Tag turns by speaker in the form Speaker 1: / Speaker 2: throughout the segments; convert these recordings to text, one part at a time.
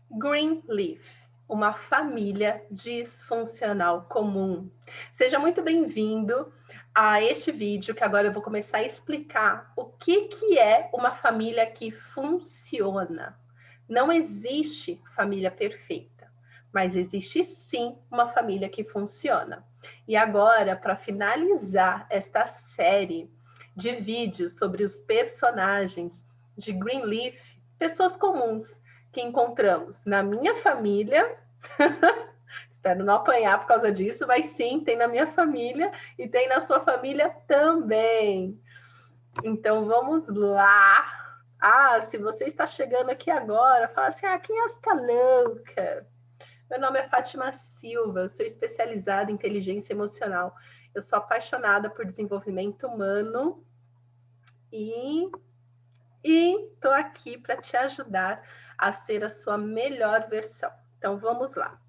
Speaker 1: Greenleaf, uma família disfuncional comum. Seja muito bem-vindo a este vídeo, que agora eu vou começar a explicar o que é uma família que funciona. Não existe família perfeita, mas existe sim uma família que funciona. E agora, para finalizar esta série de vídeos sobre os personagens de Greenleaf, pessoas comuns, que encontramos na minha família, espero não apanhar por causa disso, mas sim, tem na minha família e tem na sua família também. Então vamos lá. Se você está chegando aqui agora, fala assim, quem é essa louca? Meu nome é Fátima Silva, eu sou especializada em inteligência emocional. Eu sou apaixonada por desenvolvimento humano e estou aqui para te ajudar a ser a sua melhor versão. Então, vamos lá.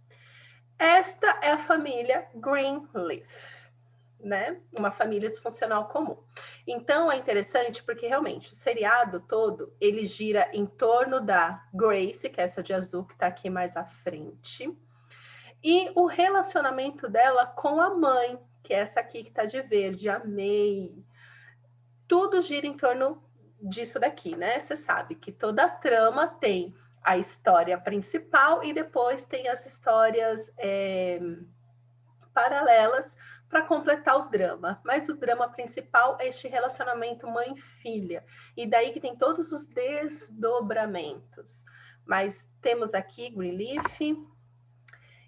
Speaker 1: Esta é a família Greenleaf, né? Uma família disfuncional comum. Então, é interessante porque, realmente, o seriado todo, ele gira em torno da Grace, que é essa de azul, que está aqui mais à frente, e o relacionamento dela com a mãe, que é essa aqui que está de verde, a May. Tudo gira em torno disso daqui, né? Você sabe que toda a trama tem a história principal e depois tem as histórias paralelas para completar o drama. Mas o drama principal é este relacionamento mãe-filha. E daí que tem todos os desdobramentos. Mas temos aqui Greenleaf.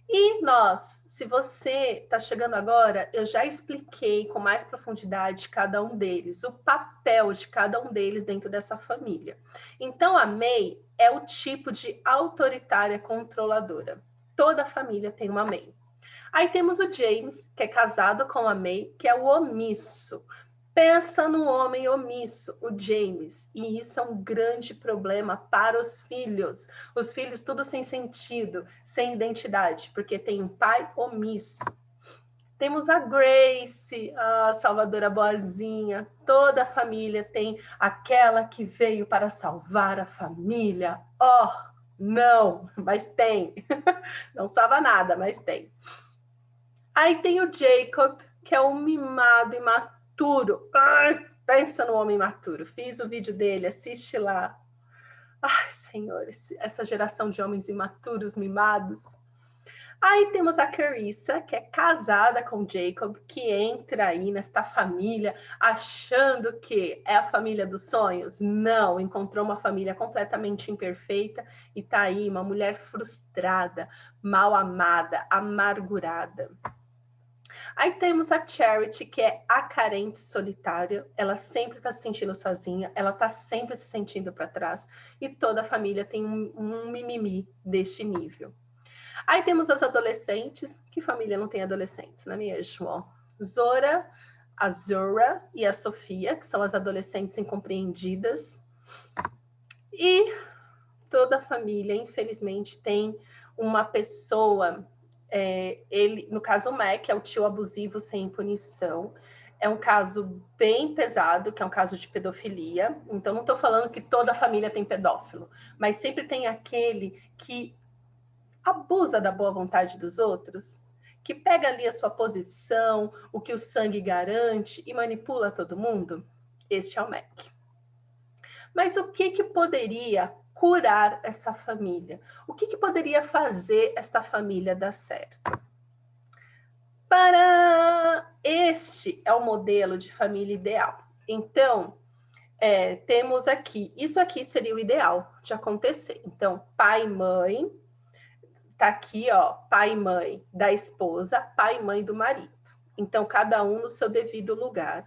Speaker 1: E nós, se você está chegando agora, eu já expliquei com mais profundidade cada um deles, o papel de cada um deles dentro dessa família. Então, a May é o tipo de autoritária controladora. Toda família tem uma May. Aí temos o James, que é casado com a May, que é o omisso. Pensa num homem omisso, o James, e isso é um grande problema para os filhos. Os filhos tudo sem sentido, sem identidade, porque tem um pai omisso. Temos a Grace, a salvadora boazinha. Toda a família tem aquela que veio para salvar a família. Não, mas tem. Não salva nada, mas tem. Aí tem o Jacob, que é um mimado imaturo. Pensa no homem imaturo. Fiz o vídeo dele, assiste lá. Senhor, essa geração de homens imaturos, mimados. Aí temos a Carissa, que é casada com Jacob, que entra aí nesta família achando que é a família dos sonhos. Não, encontrou uma família completamente imperfeita e tá aí uma mulher frustrada, mal amada, amargurada. Aí temos a Charity, que é a carente solitária. Ela sempre está se sentindo sozinha, ela está sempre se sentindo para trás. E toda a família tem um mimimi deste nível. Aí temos as adolescentes. Que família não tem adolescentes, não é mesmo? Zora, a Zora e a Sofia, que são as adolescentes incompreendidas. E toda a família, infelizmente, tem uma pessoa... ele, no caso o Mac, é o tio abusivo sem punição. É um caso bem pesado, que é um caso de pedofilia. Então, não estou falando que toda a família tem pedófilo, mas sempre tem aquele que abusa da boa vontade dos outros, que pega ali a sua posição, o que o sangue garante e manipula todo mundo. Este é o Mac. Mas o que poderia curar essa família? O que poderia fazer esta família dar certo? Este é o modelo de família ideal. Então, temos aqui, isso aqui seria o ideal de acontecer. Então, pai e mãe, tá aqui, pai e mãe da esposa, pai e mãe do marido. Então, cada um no seu devido lugar.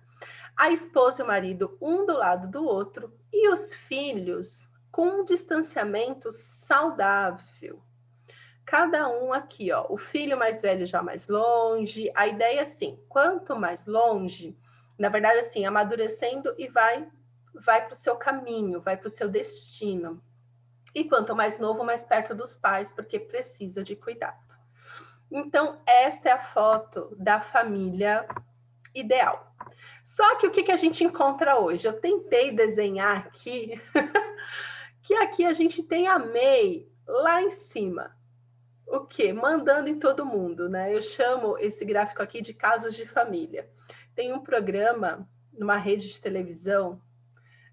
Speaker 1: A esposa e o marido, um do lado do outro, e os filhos com um distanciamento saudável. Cada um aqui, o filho mais velho já mais longe. A ideia é assim, quanto mais longe, na verdade, assim, amadurecendo e vai para o seu caminho, vai para o seu destino. E quanto mais novo, mais perto dos pais, porque precisa de cuidado. Então, esta é a foto da família ideal. Só que o que a gente encontra hoje? Eu tentei desenhar aqui, que aqui a gente tem a May lá em cima. O quê? Mandando em todo mundo, né? Eu chamo esse gráfico aqui de casos de família. Tem um programa numa rede de televisão,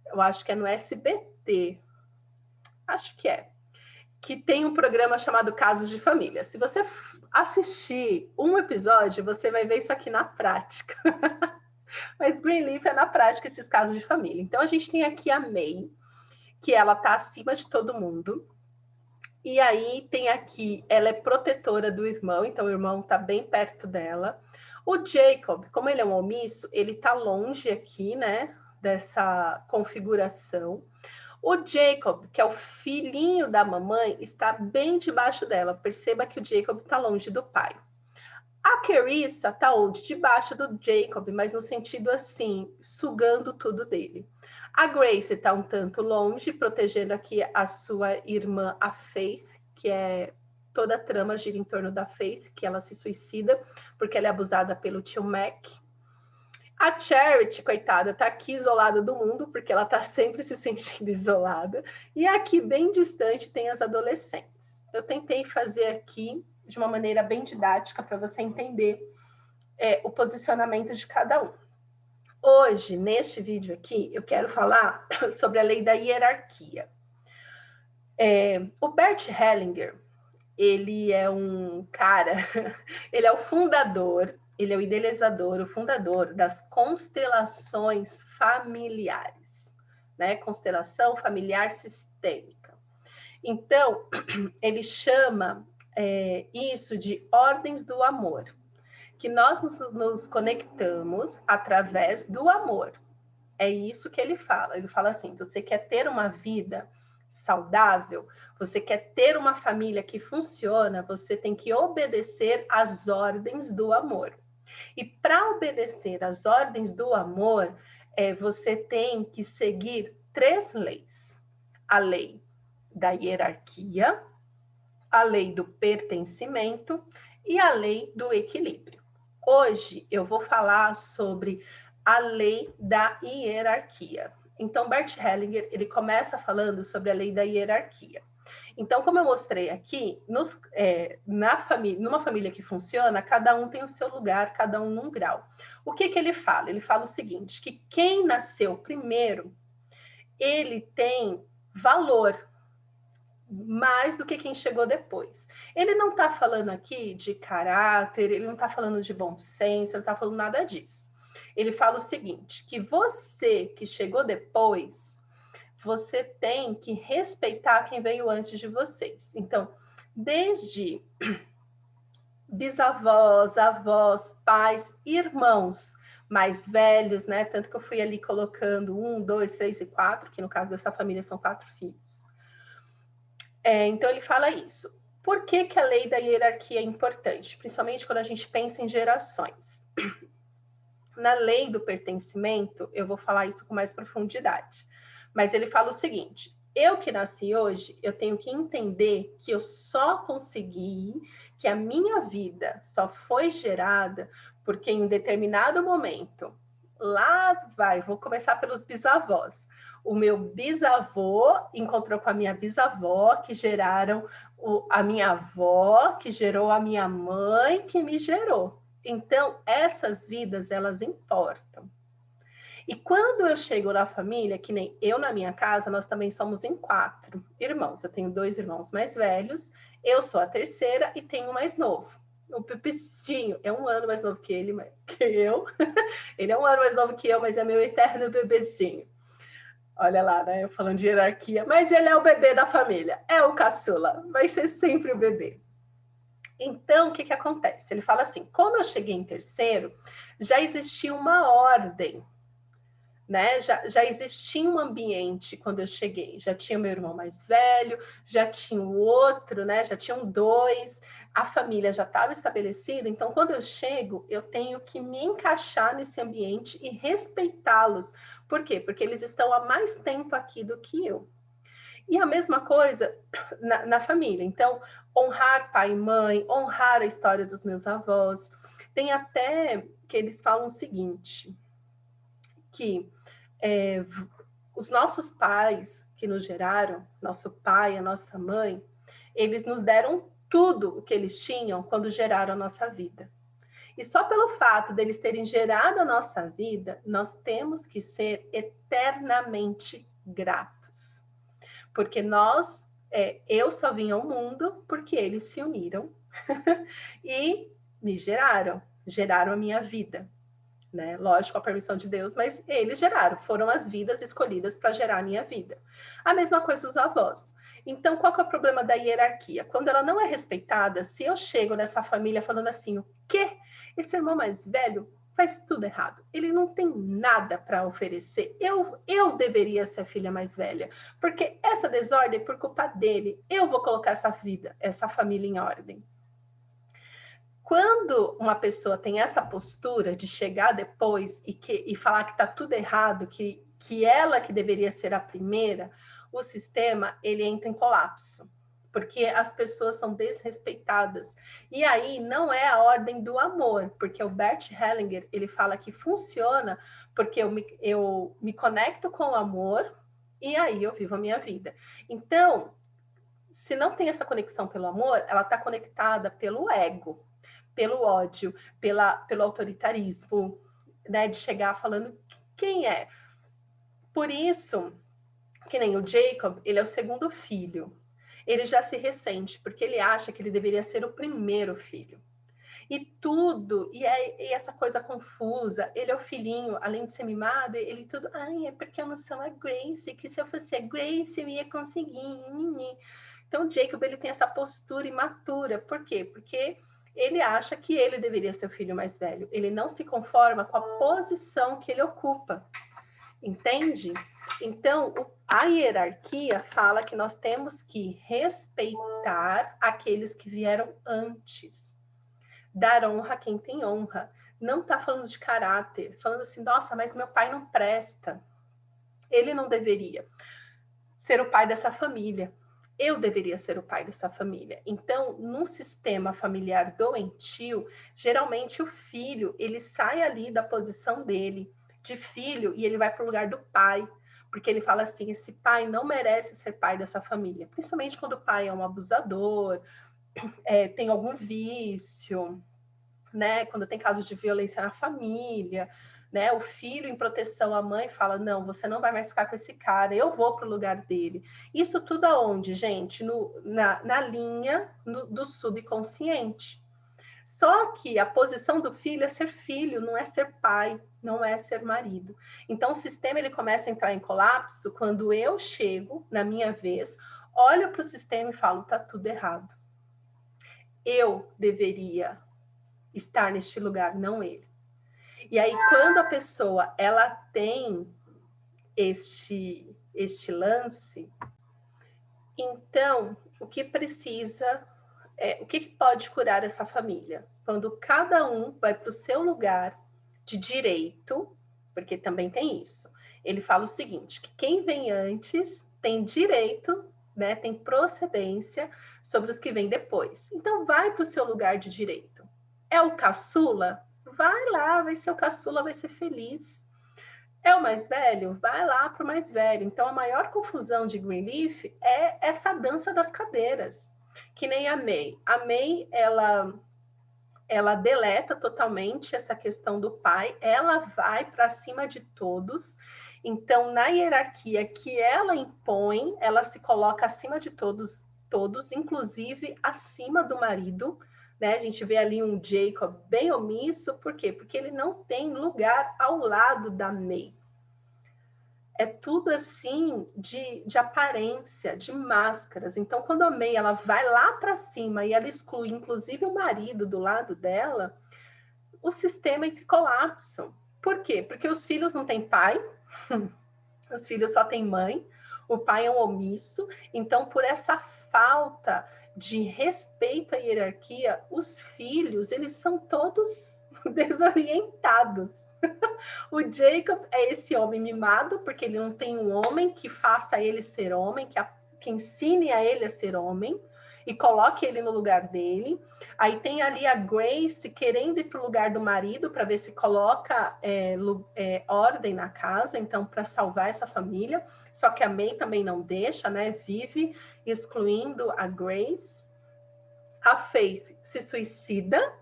Speaker 1: eu acho que é no SBT, acho que tem um programa chamado Casos de Família. Se você assistir um episódio, você vai ver isso aqui na prática. Mas Greenleaf é na prática esses casos de família. Então a gente tem aqui a May, que ela tá acima de todo mundo. E aí tem aqui, ela é protetora do irmão, então o irmão tá bem perto dela. O Jacob, como ele é um omisso, ele tá longe aqui, né, dessa configuração. O Jacob, que é o filhinho da mamãe, está bem debaixo dela. Perceba que o Jacob está longe do pai. A Carissa está onde? Debaixo do Jacob, mas no sentido assim, sugando tudo dele. A Grace está um tanto longe, protegendo aqui a sua irmã, a Faith, que é toda a trama gira em torno da Faith, que ela se suicida porque ela é abusada pelo tio Mac. A Charity, coitada, está aqui isolada do mundo, porque ela está sempre se sentindo isolada. E aqui, bem distante, tem as adolescentes. Eu tentei fazer aqui de uma maneira bem didática para você entender o posicionamento de cada um. Hoje, neste vídeo aqui, eu quero falar sobre a lei da hierarquia. O Bert Hellinger, ele é um cara, ele é o fundador, ele é o idealizador, o fundador das constelações familiares, né? Constelação familiar sistêmica. Então, ele chama isso de ordens do amor, que nós nos conectamos através do amor. É isso que ele fala. Ele fala assim: você quer ter uma vida saudável, você quer ter uma família que funciona, você tem que obedecer às ordens do amor. E para obedecer às ordens do amor, você tem que seguir 3 leis: a lei da hierarquia, a lei do pertencimento e a lei do equilíbrio. Hoje eu vou falar sobre a lei da hierarquia. Então, Bert Hellinger, ele começa falando sobre a lei da hierarquia. Então, como eu mostrei aqui, numa família que funciona, cada um tem o seu lugar, cada um num grau. O que ele fala? Ele fala o seguinte, que quem nasceu primeiro, ele tem valor mais do que quem chegou depois. Ele não está falando aqui de caráter, ele não está falando de bom senso, ele não está falando nada disso. Ele fala o seguinte, que você que chegou depois, você tem que respeitar quem veio antes de vocês. Então, desde bisavós, avós, pais, irmãos mais velhos, né? Tanto que eu fui ali colocando 1, 2, 3 e 4, que no caso dessa família são 4 filhos. Então, ele fala isso. Por que a lei da hierarquia é importante? Principalmente quando a gente pensa em gerações. Na lei do pertencimento, eu vou falar isso com mais profundidade. Mas ele fala o seguinte, eu que nasci hoje, eu tenho que entender que eu só consegui, que a minha vida só foi gerada porque em um determinado momento, vou começar pelos bisavós. O meu bisavô encontrou com a minha bisavó, que geraram a minha avó, que gerou a minha mãe, que me gerou. Então, essas vidas, elas importam. E quando eu chego na família, que nem eu na minha casa, nós também somos em 4 irmãos. Eu tenho 2 irmãos mais velhos, eu sou a terceira e tenho um mais novo. O Pipitinho é 1 ano mais novo que eu. Ele é 1 ano mais novo que eu, mas é meu eterno bebezinho. Olha lá, né? Eu falando de hierarquia, mas ele é o bebê da família, é o caçula, vai ser sempre o bebê. Então, o que acontece? Ele fala assim, como eu cheguei em terceiro, já existia uma ordem, né? Já existia um ambiente quando eu cheguei, já tinha meu irmão mais velho, já tinha o outro, né? Já tinham 2, a família já estava estabelecida, então quando eu chego, eu tenho que me encaixar nesse ambiente e respeitá-los. Por quê? Porque eles estão há mais tempo aqui do que eu. E a mesma coisa na família. Então, honrar pai e mãe, honrar a história dos meus avós. Tem até que eles falam o seguinte, que os nossos pais que nos geraram, nosso pai, a nossa mãe, Eles nos deram tudo o que eles tinham quando geraram a nossa vida. E só pelo fato deles terem gerado a nossa vida, nós temos que ser eternamente gratos. Porque eu só vim ao mundo porque eles se uniram e me geraram a minha vida. Né? Lógico, a permissão de Deus, mas eles geraram, foram as vidas escolhidas para gerar a minha vida. A mesma coisa os avós. Então, qual que é o problema da hierarquia? Quando ela não é respeitada, se eu chego nessa família falando assim, o quê? Esse irmão mais velho faz tudo errado. Ele não tem nada para oferecer. Eu deveria ser a filha mais velha, porque essa desordem é por culpa dele. Eu vou colocar essa família em ordem. Quando uma pessoa tem essa postura de chegar depois e falar que está tudo errado, que ela que deveria ser a primeira, o sistema ele entra em colapso, porque as pessoas são desrespeitadas. E aí não é a ordem do amor, porque o Bert Hellinger ele fala que funciona porque eu me conecto com o amor e aí eu vivo a minha vida. Então, se não tem essa conexão pelo amor, ela está conectada pelo ego, pelo ódio, pelo autoritarismo, né, de chegar falando quem é. Por isso, que nem o Jacob, ele é o segundo filho. Ele já se ressente, porque ele acha que ele deveria ser o primeiro filho. E tudo, e essa coisa confusa, ele é o filhinho, além de ser mimado, ele tudo, ai, é porque eu não sou a Grace, que se eu fosse a Grace eu ia conseguir. Então, o Jacob, ele tem essa postura imatura. Por quê? Porque ele acha que ele deveria ser o filho mais velho. Ele não se conforma com a posição que ele ocupa. Entende? Então, a hierarquia fala que nós temos que respeitar aqueles que vieram antes. Dar honra a quem tem honra. Não está falando de caráter, falando assim, nossa, mas meu pai não presta. Ele não deveria ser o pai dessa família. Eu deveria ser o pai dessa família. Então, num sistema familiar doentio, geralmente o filho, ele sai ali da posição dele, de filho, e ele vai para o lugar do pai, porque ele fala assim, esse pai não merece ser pai dessa família, principalmente quando o pai é um abusador, tem algum vício, né? Quando tem casos de violência na família, né? O filho em proteção à mãe fala, não, você não vai mais ficar com esse cara, eu vou para o lugar dele. Isso tudo aonde, gente? Na linha do subconsciente. Só que a posição do filho é ser filho, não é ser pai, não é ser marido. Então o sistema ele começa a entrar em colapso quando eu chego, na minha vez, olho para o sistema e falo, tá tudo errado. Eu deveria estar neste lugar, não ele. E aí, quando a pessoa ela tem este lance, então, o que precisa, o que pode curar essa família? Quando cada um vai para o seu lugar de direito, porque também tem isso. Ele fala o seguinte, que quem vem antes tem direito, né, tem procedência sobre os que vêm depois. Então, vai para o seu lugar de direito. É o caçula? Vai lá, vai ser o caçula, vai ser feliz. É o mais velho? Vai lá para o mais velho. Então, a maior confusão de Greenleaf é essa dança das cadeiras, que nem a May. A May, ela deleta totalmente essa questão do pai, ela vai para cima de todos. Então, na hierarquia que ela impõe, ela se coloca acima de todos, inclusive acima do marido. Né? A gente vê ali um Jacob bem omisso, por quê? Porque ele não tem lugar ao lado da May. É tudo assim de aparência, de máscaras. Então, quando a May ela vai lá para cima e ela exclui, inclusive, o marido do lado dela, o sistema entra em colapso. Por quê? Porque os filhos não têm pai, os filhos só têm mãe, o pai é um omisso. Então, por essa falta de respeito à hierarquia, os filhos, eles são todos desorientados. O Jacob é esse homem mimado, porque ele não tem um homem que faça ele ser homem, que ensine a ele a ser homem. e coloque ele no lugar dele. Aí tem ali a Grace querendo ir para o lugar do marido para ver se coloca ordem na casa, então para salvar essa família. Só que a May também não deixa, né? Vive excluindo a Grace. A Faith se suicida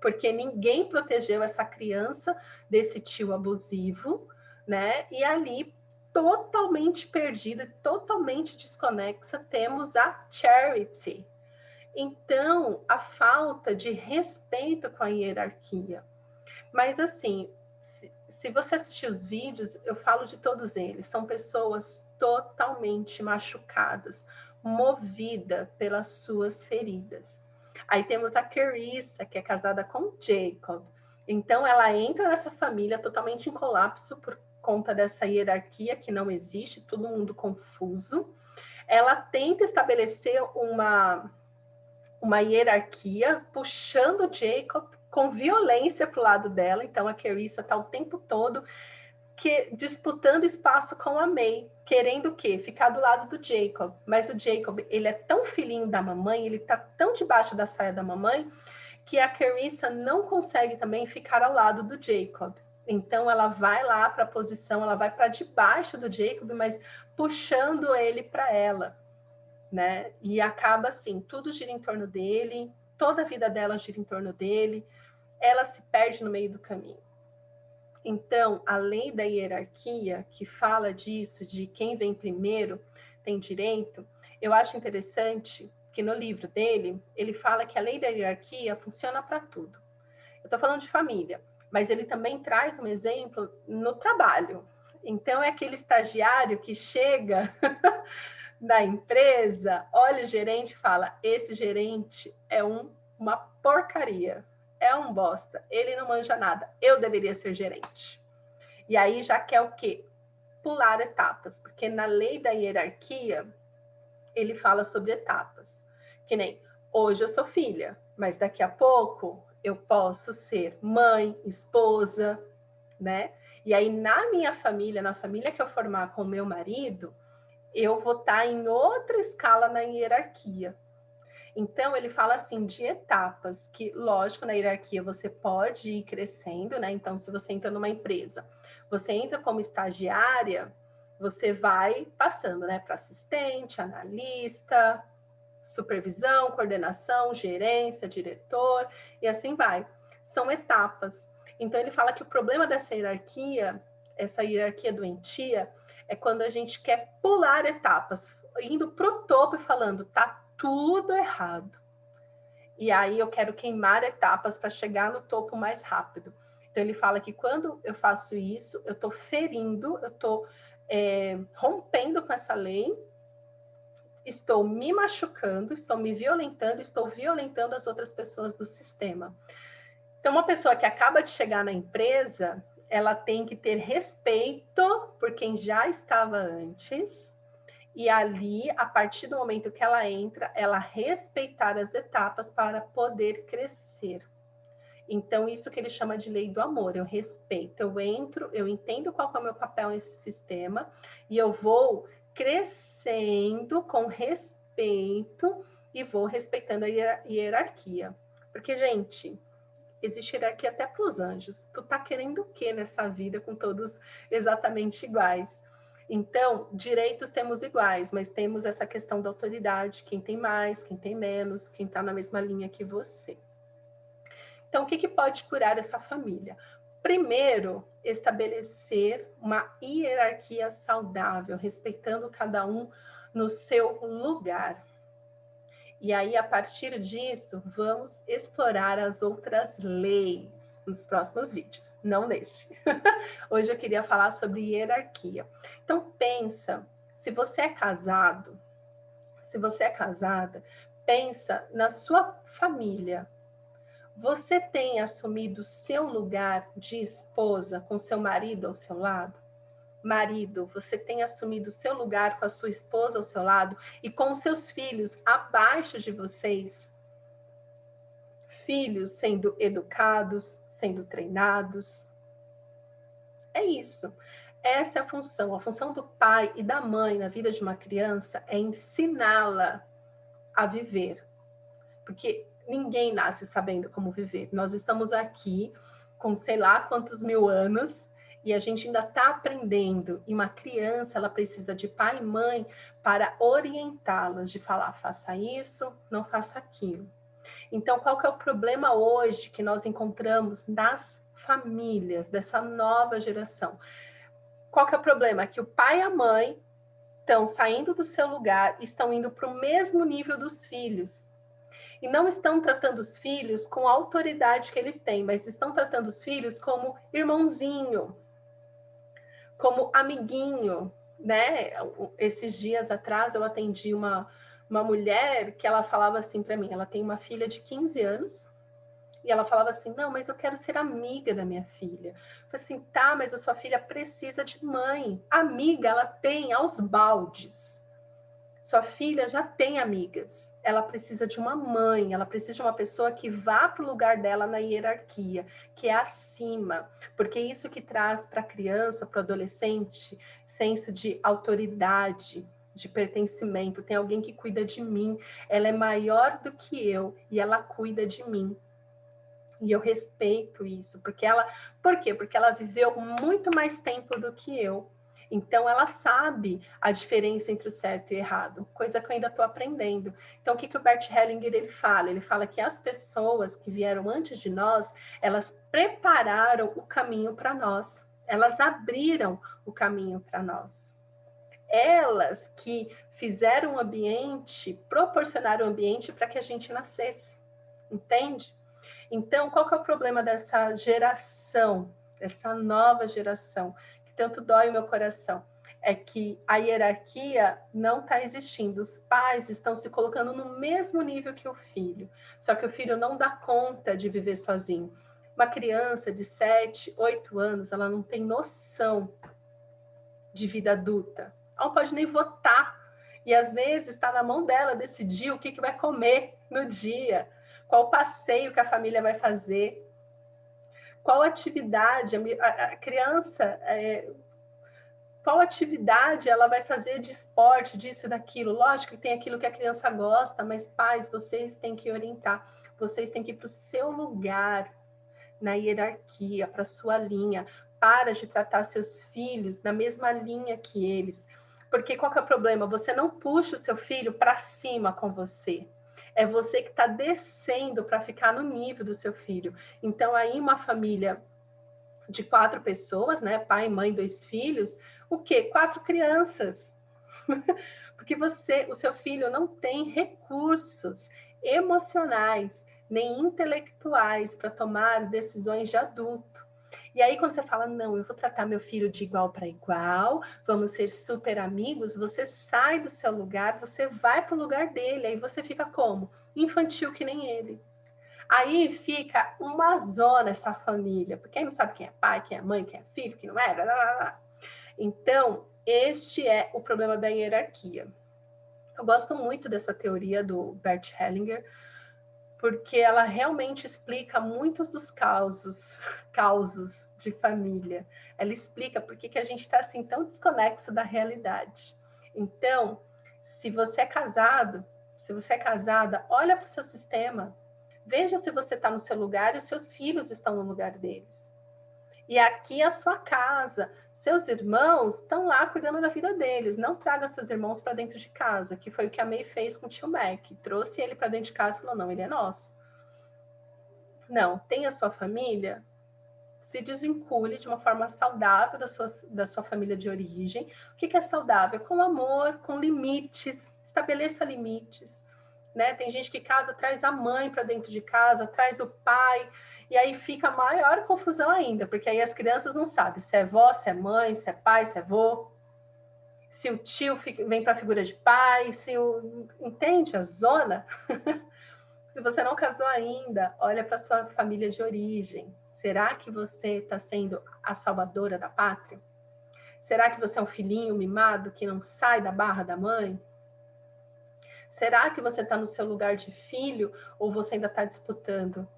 Speaker 1: porque ninguém protegeu essa criança desse tio abusivo, né? E ali, totalmente perdida, totalmente desconexa, temos a Charity. Então, a falta de respeito com a hierarquia. Mas, assim, se você assistir os vídeos, eu falo de todos eles, são pessoas totalmente machucadas, movida pelas suas feridas. Aí temos a Carissa, que é casada com o Jacob. Então, ela entra nessa família totalmente em colapso por conta dessa hierarquia que não existe, todo mundo confuso. Ela tenta estabelecer uma hierarquia, puxando o Jacob com violência para o lado dela. Então, a Carissa está o tempo todo disputando espaço com a May, querendo o quê? Ficar do lado do Jacob. Mas o Jacob, ele é tão filhinho da mamãe, ele tá tão debaixo da saia da mamãe, que a Carissa não consegue também ficar ao lado do Jacob. Então ela vai lá para a posição, ela vai para debaixo do Jacob, mas puxando ele para ela, né? E acaba assim, tudo gira em torno dele, toda a vida dela gira em torno dele, ela se perde no meio do caminho. Então, a lei da hierarquia, que fala disso, de quem vem primeiro tem direito, eu acho interessante que no livro dele, ele fala que a lei da hierarquia funciona para tudo. Eu estou falando de família, mas ele também traz um exemplo no trabalho. Então, é aquele estagiário que chega na empresa, olha o gerente e fala: esse gerente é uma porcaria, é um bosta, ele não manja nada, eu deveria ser gerente. E aí já quer o quê? Pular etapas, porque na lei da hierarquia, ele fala sobre etapas. Que nem, hoje eu sou filha, mas daqui a pouco eu posso ser mãe, esposa, né? E aí na minha família, na família que eu formar com o meu marido, eu vou estar em outra escala na hierarquia. Então, ele fala assim de etapas, que, lógico, na hierarquia você pode ir crescendo, né? Então, se você entra numa empresa, você entra como estagiária, você vai passando, né? Para assistente, analista, supervisão, coordenação, gerência, diretor, e assim vai. São etapas. Então, ele fala que o problema dessa hierarquia, essa hierarquia doentia, é quando a gente quer pular etapas, indo para o topo e falando, tá tudo errado. E aí eu quero queimar etapas para chegar no topo mais rápido. Então ele fala que quando eu faço isso, eu estou ferindo, eu estou rompendo com essa lei, estou me machucando, estou me violentando, estou violentando as outras pessoas do sistema. Então uma pessoa que acaba de chegar na empresa, ela tem que ter respeito por quem já estava antes, e ali, a partir do momento que ela entra, ela respeitar as etapas para poder crescer. Então, isso que ele chama de lei do amor, eu respeito, eu entro, eu entendo qual é o meu papel nesse sistema, e eu vou crescendo com respeito e vou respeitando a hierarquia. Porque, gente, existe hierarquia até para os anjos. Tu tá querendo o que nessa vida com todos exatamente iguais? Então, direitos temos iguais, mas temos essa questão da autoridade, quem tem mais, quem tem menos, quem está na mesma linha que você. Então, o que pode curar essa família? Primeiro, estabelecer uma hierarquia saudável, respeitando cada um no seu lugar. E aí, a partir disso, vamos explorar as outras leis nos próximos vídeos, não neste. Hoje eu queria falar sobre hierarquia. Então, pensa, se você é casado, se você é casada, pensa na sua família. Você tem assumido o seu lugar de esposa com seu marido ao seu lado? Marido, você tem assumido o seu lugar com a sua esposa ao seu lado e com os seus filhos abaixo de vocês? Filhos sendo educados, sendo treinados. É isso. Essa é a função. A função do pai e da mãe na vida de uma criança é ensiná-la a viver. Porque ninguém nasce sabendo como viver. Nós estamos aqui com sei lá quantos mil anos e a gente ainda está aprendendo. E uma criança, ela precisa de pai e mãe para orientá-las, de falar, faça isso, não faça aquilo. Então, qual que é o problema hoje que nós encontramos nas famílias dessa nova geração? Qual que é o problema? Que o pai e a mãe estão saindo do seu lugar, estão indo para o mesmo nível dos filhos. E não estão tratando os filhos com a autoridade que eles têm, mas estão tratando os filhos como irmãozinho, como amiguinho, né? Esses dias atrás eu atendi uma mulher que ela falava assim para mim, ela tem uma filha de 15 anos, e ela falava assim, não, mas eu quero ser amiga da minha filha. Eu falei assim, tá, mas a sua filha precisa de mãe. Amiga, ela tem aos baldes. Sua filha já tem amigas. Ela precisa de uma mãe, ela precisa de uma pessoa que vá para o lugar dela na hierarquia, que é acima, porque isso que traz para a criança, para o adolescente, senso de autoridade, de pertencimento. Tem alguém que cuida de mim, ela é maior do que eu e ela cuida de mim. E eu respeito isso, porque ela... Por quê? Porque ela viveu muito mais tempo do que eu. Então, ela sabe a diferença entre o certo e o errado, coisa que eu ainda estou aprendendo. Então, o que o Bert Hellinger ele fala? Ele fala que as pessoas que vieram antes de nós, elas prepararam o caminho para nós. Elas abriram o caminho para nós. Elas que fizeram o ambiente, proporcionaram o ambiente para que a gente nascesse. Entende? Então, qual que é o problema dessa geração, dessa nova geração, que tanto dói o meu coração? É que a hierarquia não está existindo. Os pais estão se colocando no mesmo nível que o filho. Só que o filho não dá conta de viver sozinho. Uma criança de 7, 8 anos, ela não tem noção de vida adulta. Ela não pode nem votar. E às vezes está na mão dela decidir o que vai comer no dia, qual passeio que a família vai fazer, qual atividade a criança, qual atividade ela vai fazer de esporte, disso e daquilo. Lógico que tem aquilo que a criança gosta, mas pais, vocês têm que orientar, vocês têm que ir para o seu lugar na hierarquia, para a sua linha. Para de tratar seus filhos na mesma linha que eles. Porque qual que é o problema? Você não puxa o seu filho para cima com você. É você que está descendo para ficar no nível do seu filho. Então, aí uma família de 4 pessoas, né? Pai, mãe, 2 filhos, o quê? 4 crianças. Porque o seu filho não tem recursos emocionais nem intelectuais para tomar decisões de adulto. E aí, quando você fala, não, eu vou tratar meu filho de igual para igual, vamos ser super amigos, você sai do seu lugar, você vai para o lugar dele, aí você fica como? Infantil que nem ele. Aí fica uma zona essa família, porque aí não sabe quem é pai, quem é mãe, quem é filho, quem não é, blá, blá, blá. Então, este é o problema da hierarquia. Eu gosto muito dessa teoria do Bert Hellinger, porque ela realmente explica muitos dos causos de família. Ela explica por que a gente está assim tão desconexo da realidade. Então, se você é casado, se você é casada, olha para o seu sistema, veja se você está no seu lugar e os seus filhos estão no lugar deles. E aqui é a sua casa. Seus irmãos estão lá cuidando da vida deles. Não traga seus irmãos para dentro de casa, que foi o que a May fez com o tio Mac. Trouxe ele para dentro de casa e falou, não, ele é nosso. Não, tem a sua família, se desvincule de uma forma saudável da sua família de origem. O que é saudável? Com amor, com limites, estabeleça limites. Né? Tem gente que casa, traz a mãe para dentro de casa, traz o pai, e aí fica maior confusão ainda, porque aí as crianças não sabem se é vó, se é mãe, se é pai, se é vô, se o tio vem para a figura de pai, entende a zona? Se você não casou ainda, olha para sua família de origem. Será que você está sendo a salvadora da pátria? Será que você é um filhinho mimado que não sai da barra da mãe? Será que você está no seu lugar de filho ou você ainda está disputando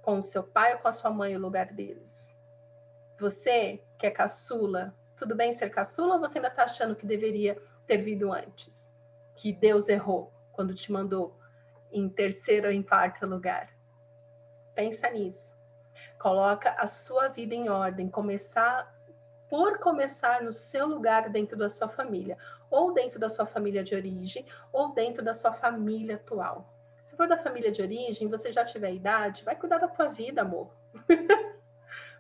Speaker 1: com o seu pai ou com a sua mãe o lugar deles? Você que é caçula, tudo bem ser caçula ou você ainda está achando que deveria ter vindo antes? Que Deus errou quando te mandou em terceiro ou em quarto lugar. Pensa nisso. Coloca a sua vida em ordem, começar no seu lugar dentro da sua família, ou dentro da sua família de origem, ou dentro da sua família atual. Se for da família de origem, você já tiver idade, vai cuidar da tua vida, amor.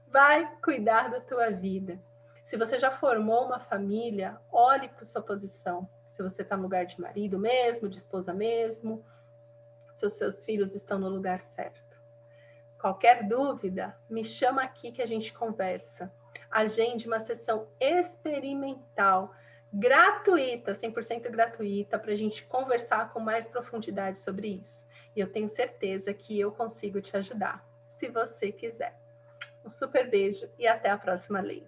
Speaker 1: Vai cuidar da tua vida. Se você já formou uma família, olhe para sua posição. Se você está no lugar de marido mesmo, de esposa mesmo, se os seus filhos estão no lugar certo. Qualquer dúvida, me chama aqui que a gente conversa. Agende uma sessão experimental, gratuita, 100% gratuita, para a gente conversar com mais profundidade sobre isso. E eu tenho certeza que eu consigo te ajudar, se você quiser. Um super beijo e até a próxima lei.